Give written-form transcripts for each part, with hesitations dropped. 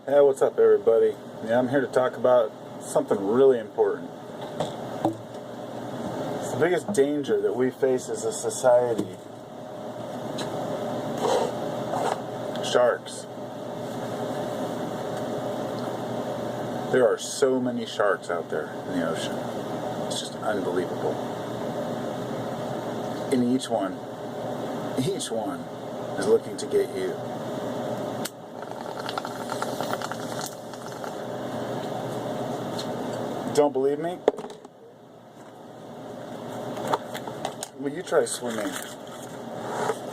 Hey, what's up, everybody? Yeah, I'm here to talk about something really important. It's the biggest danger that we face as a society. Sharks. There are so many sharks out there in the ocean. It's just unbelievable. And each one is looking to get you. Don't believe me? Well, you try swimming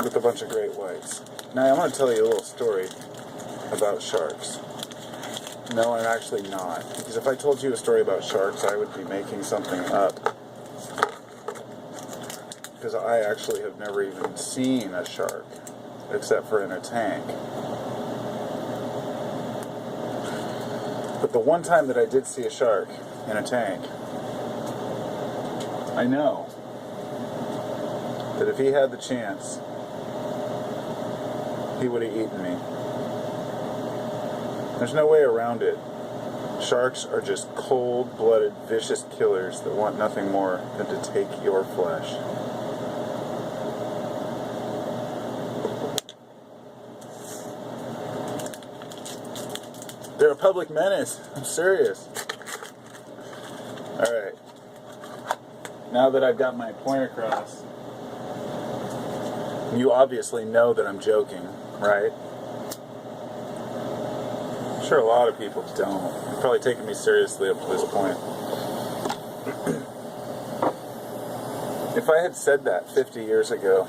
with a bunch of great whites. Now, I'm going to tell you a little story about sharks. No, I'm actually not. Because if I told you a story about sharks, I would be making something up. Because I actually have never even seen a shark, except for in a tank. But the one time that I did see a shark in a tank, I know that if he had the chance, he would have eaten me. There's no way around it. Sharks are just cold-blooded, vicious killers that want nothing more than to take your flesh. They're a public menace. I'm serious. Alright. Now that I've got my point across, you obviously know that I'm joking, right? I'm sure a lot of people don't. You're probably taking me seriously up to this point. If I had said that 50 years ago,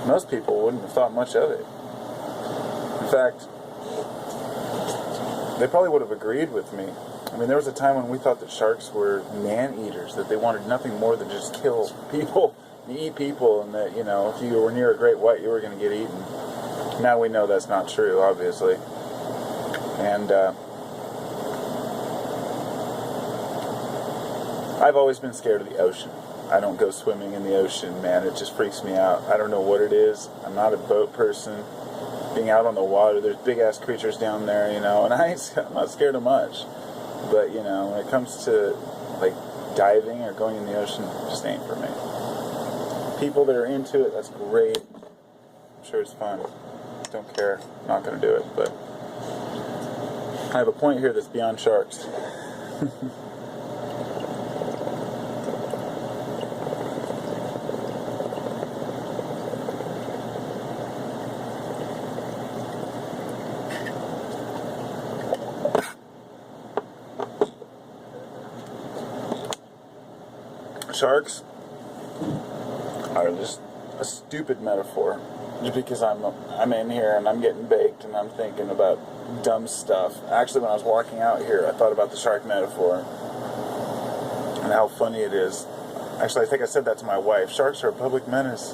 most people wouldn't have thought much of it. In fact, they probably would have agreed with me. I mean, there was a time when we thought that sharks were man-eaters, that they wanted nothing more than just kill people, eat people, and that, you know, if you were near a great white, you were going to get eaten. Now we know that's not true, obviously. And I've always been scared of the ocean. I don't go swimming in the ocean, man. It just freaks me out. I don't know what it is. I'm not a boat person. Being out on the water, there's big-ass creatures down there, you know, and I'm not scared of much. But, you know, when it comes to, like, diving or going in the ocean, it just ain't for me. People that are into it, that's great. I'm sure it's fun. Don't care. I'm not going to do it, but I have a point here that's beyond sharks. Sharks are just a stupid metaphor. Just because I'm in here and I'm getting baked and I'm thinking about dumb stuff. Actually, when I was walking out here, I thought about the shark metaphor and how funny it is. Actually, I think I said that to my wife. Sharks are a public menace.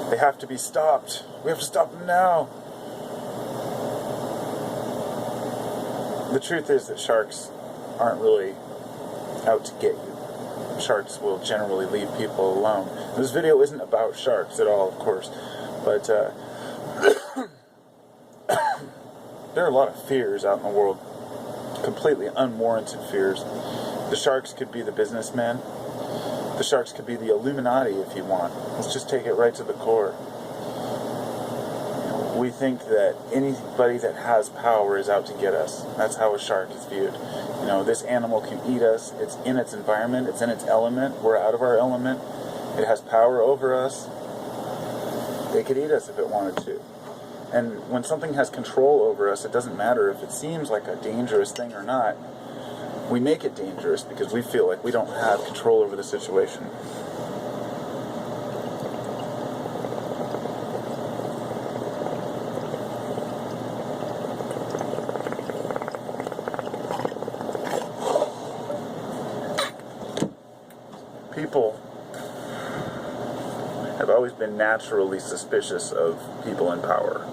They have to be stopped. We have to stop them now. The truth is that sharks aren't really out to get you. Sharks will generally leave people alone. This video isn't about sharks at all, of course, but there are a lot of fears out in the world, completely unwarranted fears. The sharks could be the businessmen. The sharks could be the Illuminati if you want. Let's just take it right to the core. We think that anybody that has power is out to get us. That's how a shark is viewed. You know, this animal can eat us. It's in its environment. It's in its element. We're out of our element. It has power over us. It could eat us if it wanted to. And when something has control over us, it doesn't matter if it seems like a dangerous thing or not. We make it dangerous because we feel like we don't have control over the situation. People have always been naturally suspicious of people in power.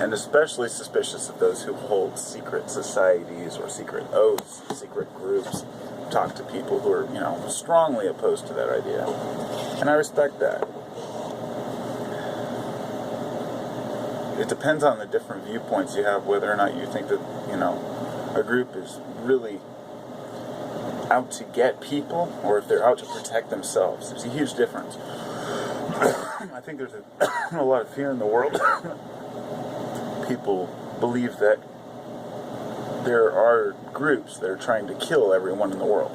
And especially suspicious of those who hold secret societies or secret oaths, secret groups. Talk to people who are, strongly opposed to that idea. And I respect that. it depends on the different viewpoints you have, whether or not you think that, a group is really out to get people, or if they're out to protect themselves. There's a huge difference. I think there's a lot of fear in the world. People believe that there are groups that are trying to kill everyone in the world.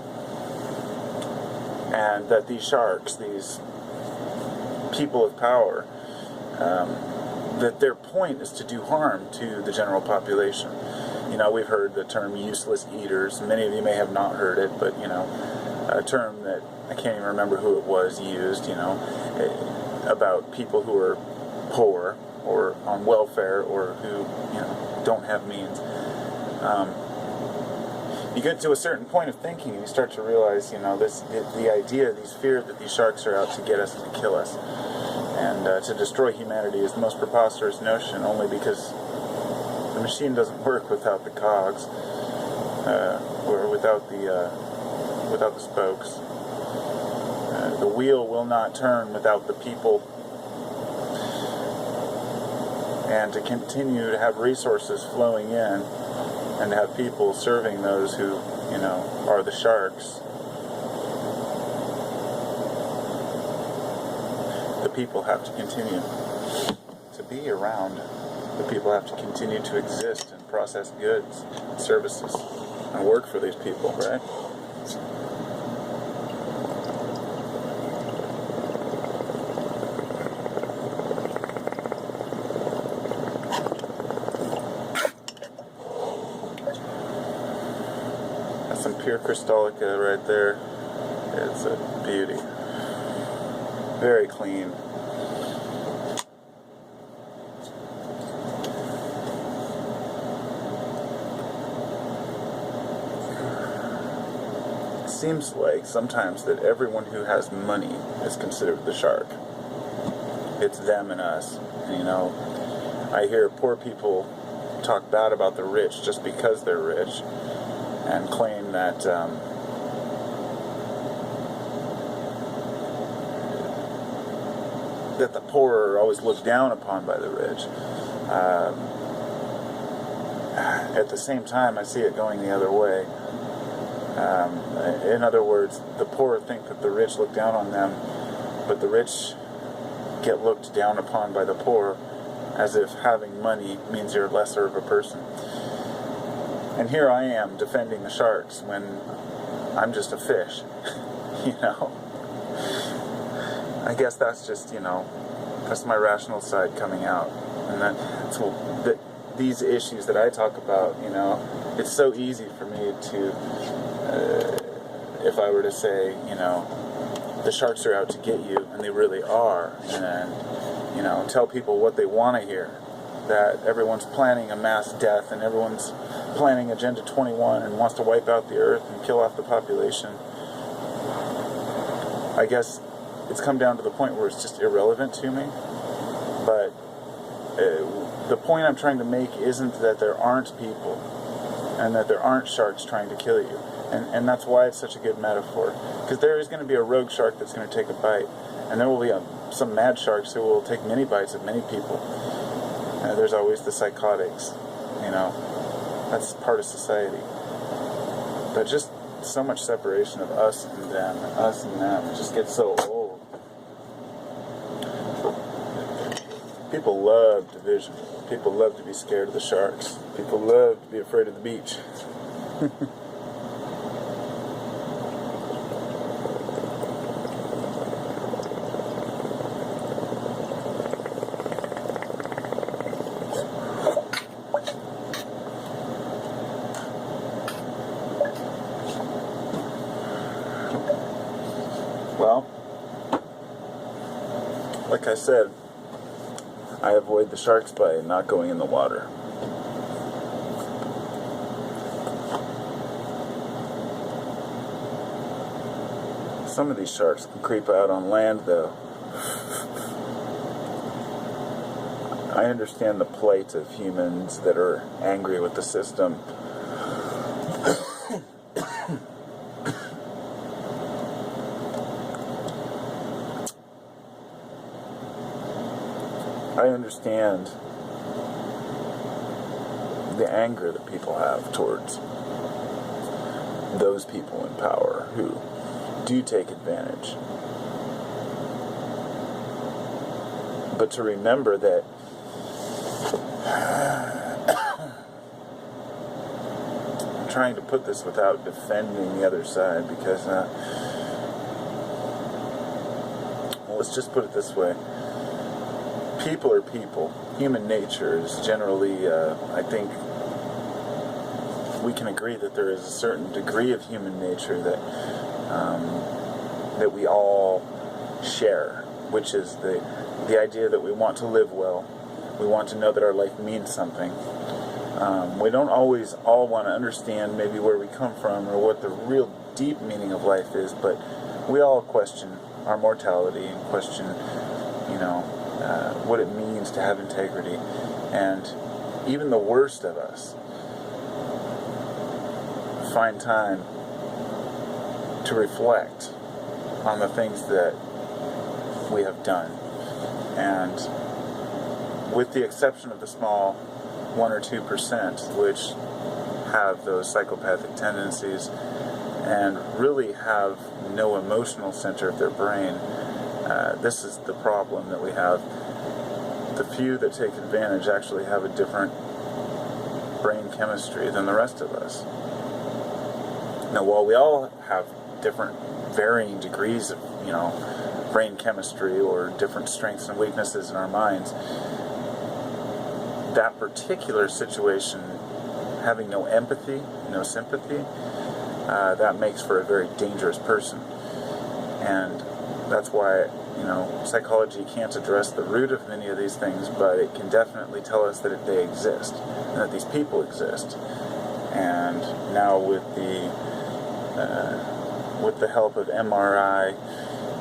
And that these sharks, these people of power, that their point is to do harm to the general population. We've heard the term useless eaters. Many of you may have not heard it, but, a term that I can't even remember who it was used, about people who are poor or on welfare or who, don't have means. You get to a certain point of thinking and you start to realize, the idea, these fears that these sharks are out to get us and to kill us. And to destroy humanity is the most preposterous notion, only because the machine doesn't work without the cogs, or without the spokes. The wheel will not turn without the people. And to continue to have resources flowing in, and to have people serving those who, are the sharks, the people have to continue to be around. The people have to continue to exist and process goods and services and work for these people, right? That's some pure Crystallica right there. It's a beauty. Very clean. Seems like sometimes that everyone who has money is considered the shark. It's them and us. And, I hear poor people talk bad about the rich just because they're rich, and claim that that the poor are always looked down upon by the rich. At the same time, I see it going the other way. In other words, the poor think that the rich look down on them, but the rich get looked down upon by the poor, as if having money means you're lesser of a person. And here I am defending the sharks when I'm just a fish. I guess that's just, that's my rational side coming out. And that's these issues that I talk about, it's so easy for me to, if I were to say, the sharks are out to get you, and they really are, and, tell people what they want to hear, that everyone's planning a mass death, and everyone's planning Agenda 21 and wants to wipe out the earth and kill off the population. I guess it's come down to the point where it's just irrelevant to me, but the point I'm trying to make isn't that there aren't people and that there aren't sharks trying to kill you. And that's why it's such a good metaphor. Because there is going to be a rogue shark that's going to take a bite. And there will be some mad sharks who will take many bites of many people. There's always the psychotics. That's part of society. But just so much separation of us and them, us and them. It just gets so old. People love division. People love to be scared of the sharks. People love to be afraid of the beach. Well, like I said, I avoid the sharks by not going in the water. Some of these sharks can creep out on land, though. I understand the plight of humans that are angry with the system. I understand the anger that people have towards those people in power who do take advantage. But to remember that I'm trying to put this without defending the other side, because let's just put it this way. People are people. Human nature is generally, I think, we can agree that there is a certain degree of human nature that we all share, which is the idea that we want to live well. We want to know that our life means something. We don't always all want to understand maybe where we come from or what the real deep meaning of life is, but we all question our mortality and question, what it means to have integrity. And even the worst of us find time to reflect on the things that we have done. And with the exception of the small 1 or 2%, which have those psychopathic tendencies and really have no emotional center of their brain, this is the problem that we have. The few that take advantage actually have a different brain chemistry than the rest of us. Now, while we all have different varying degrees of, brain chemistry or different strengths and weaknesses in our minds, that particular situation, having no empathy, no sympathy, that makes for a very dangerous person. And that's why, psychology can't address the root of many of these things, but it can definitely tell us that they exist, and that these people exist. And now with the help of MRI,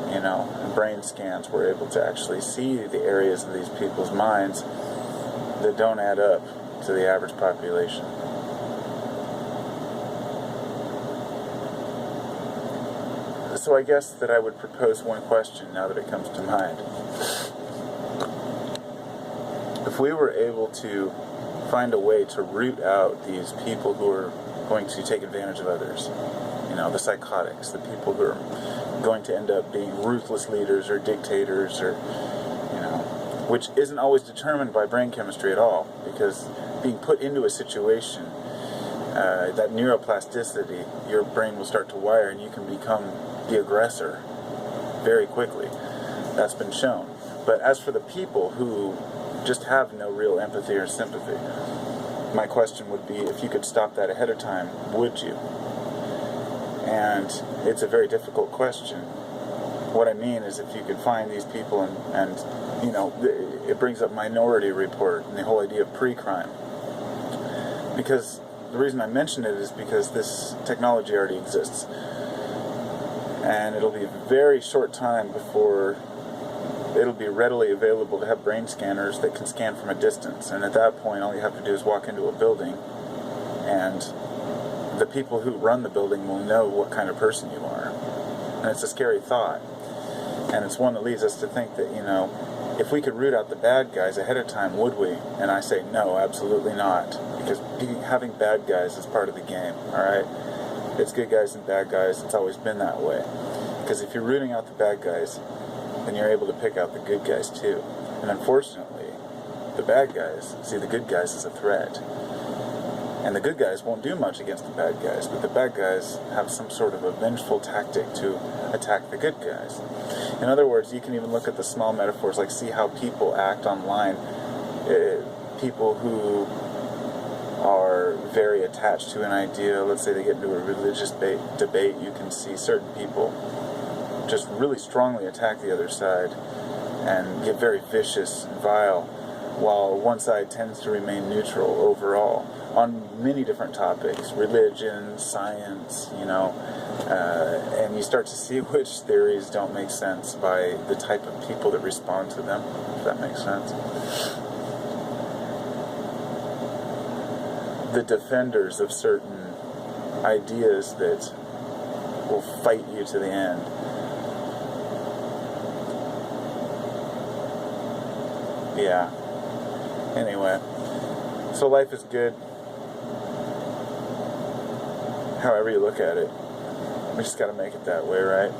and brain scans, we're able to actually see the areas of these people's minds that don't add up to the average population. So I guess that I would propose one question now that it comes to mind. If we were able to find a way to root out these people who are going to take advantage of others, the psychotics, the people who are going to end up being ruthless leaders or dictators, or which isn't always determined by brain chemistry at all, because being put into a situation, that neuroplasticity, your brain will start to wire and you can become the aggressor very quickly. That's been shown. But as for the people who just have no real empathy or sympathy, my question would be, if you could stop that ahead of time, would you? And it's a very difficult question. What I mean is, if you could find these people and it brings up Minority Report and the whole idea of pre-crime. Because the reason I mention it is because this technology already exists. And it'll be a very short time before it'll be readily available to have brain scanners that can scan from a distance. And at that point, all you have to do is walk into a building, and the people who run the building will know what kind of person you are. And it's a scary thought. And it's one that leads us to think that, if we could root out the bad guys ahead of time, would we? And I say no, absolutely not. Because having bad guys is part of the game, alright? It's good guys and bad guys. It's always been that way. Because if you're rooting out the bad guys, then you're able to pick out the good guys too. And unfortunately, the bad guys see the good guys as a threat. And the good guys won't do much against the bad guys, but the bad guys have some sort of a vengeful tactic to attack the good guys. In other words, you can even look at the small metaphors, like see how people act online. People who are very attached to an idea, let's say they get into a religious debate, you can see certain people just really strongly attack the other side and get very vicious and vile, while one side tends to remain neutral overall on many different topics, religion, science, and you start to see which theories don't make sense by the type of people that respond to them, if that makes sense. The defenders of certain ideas that will fight you to the end. Yeah. Anyway, so life is good. however you look at it, we just got to make it that way, right?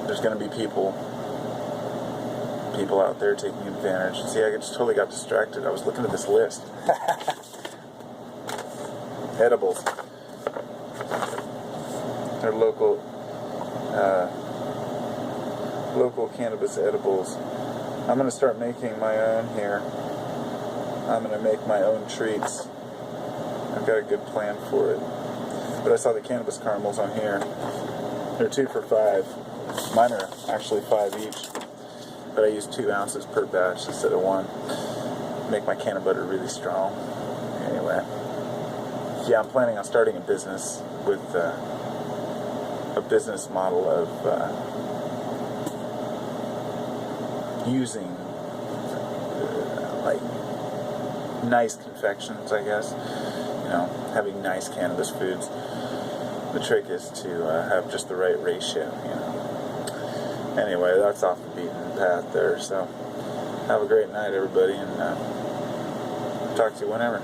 There's going to be people out there taking advantage. See, I just totally got distracted. I was looking at this list. Edibles. They're local cannabis edibles. I'm going to start making my own here. I'm going to make my own treats. I've got a good plan for it. But I saw the cannabis caramels on here. They're 2 for $5. Mine are actually 5 each. But I use 2 ounces per batch instead of 1. Make my can of butter really strong. Anyway. Yeah, I'm planning on starting a business with a business model of using like nice confections, I guess. You know, having nice cannabis foods. The trick is to have just the right ratio, you know. Anyway, that's off the beaten path there, so have a great night, everybody, and talk to you whenever.